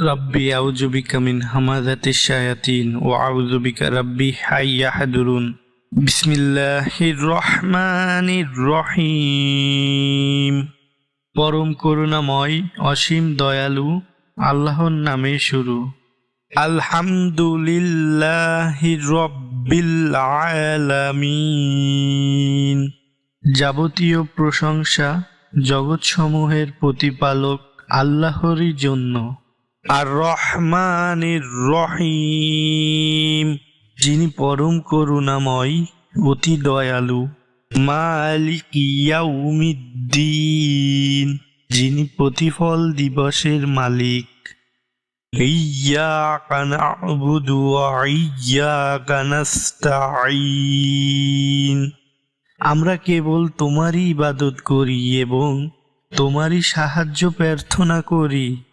রাব্বি আউযু বিকা মিন হামাযাতিশ শায়াতিন ওয়া আউযু বিকা রাব্বি আইয়াহদুরুন। বিসমিল্লাহির রহমানির রহিম। পরম করুণাময় অসীম দয়ালু আল্লাহর নামে শুরু। আলহামদুলিল্লাহি রাব্বিল আলামিন। যাবতীয় প্রশংসা জগৎসমূহের প্রতিপালক আল্লাহরই জন্য। আর রহমানির রহিম, যিনি পরম করুণাময় অতি দয়ালু। মালিকি ইয়াউমিদ্দিন, যিনি প্রতিফল দিবসের মালিক। ইয়্যাকা না'বুদু ওয়া ইয়্যাকা নাস্তাঈন, আমরা কেবল তোমারই ইবাদত করি এবং তোমারই সাহায্য প্রার্থনা করি।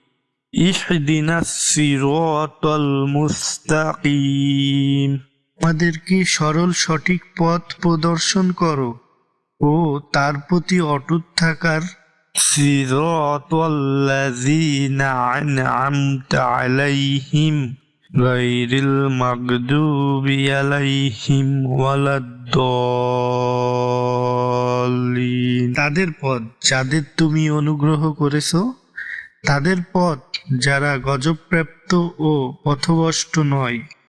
ইহদিনাস সিরাতাল মুস্তাকিম, আমাদেরকে সরল সঠিক পথ প্রদর্শন করো ও তার প্রতি অটুট থাকার। সিরাতাল্লাযীনা আন'আমতা আলাইহিম গায়রিল মাগদুবি আলাইহিম ওয়ালাদ-দাল্লিন, তাদের পথ যাদের তুমি অনুগ্রহ করেছো, তাদের পথ যারা গজবপ্রাপ্ত ও পথভ্রষ্ট নয়।